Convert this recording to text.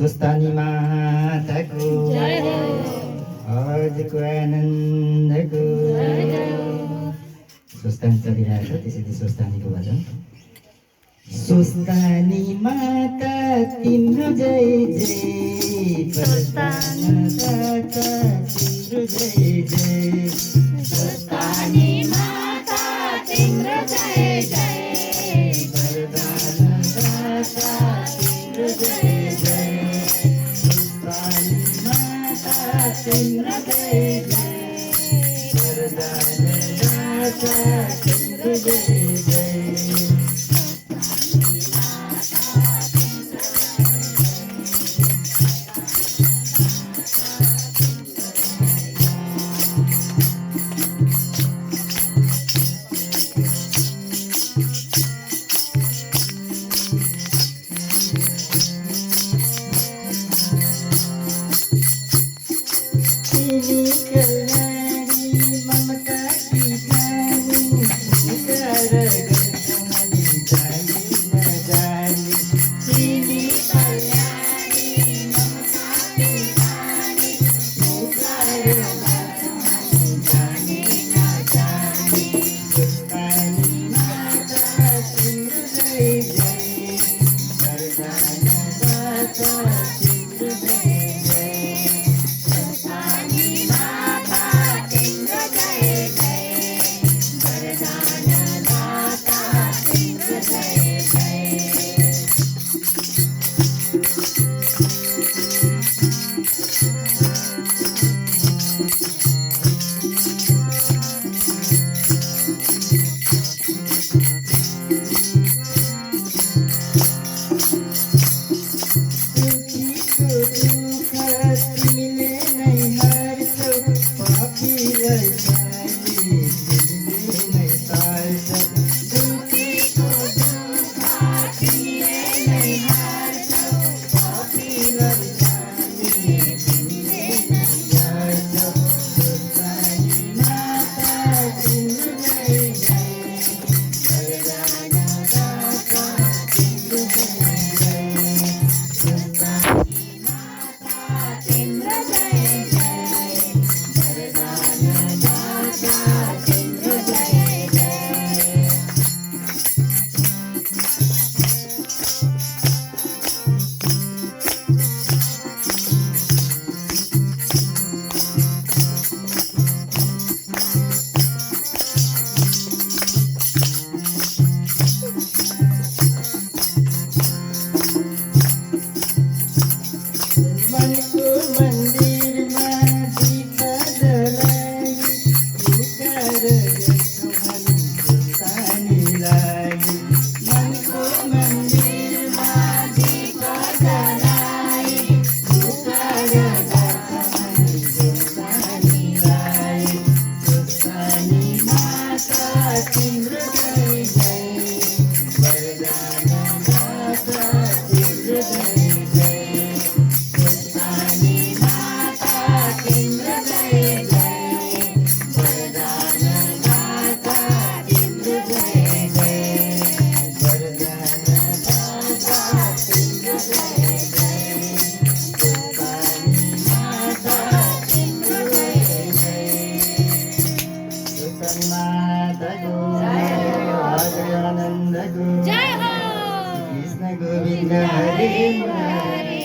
स्वस्थानी माता को जय हो। आज को आनंद को स्वस्थानीचा विराज त्यसैले स्वस्थानीको भजन स्वस्थानी माता तिम्रो जय जय स्वस्थानी माता तिम्रो जय जय स्वस्थानी माता तिम्रो जय जय वरदान दाता तिम्रो जय जय स्वस्थानी माता तिम्रो जय जय वरदान दाता तिम्रो जय जय जय हो। कृष्ण गोविंद हरे मुरारी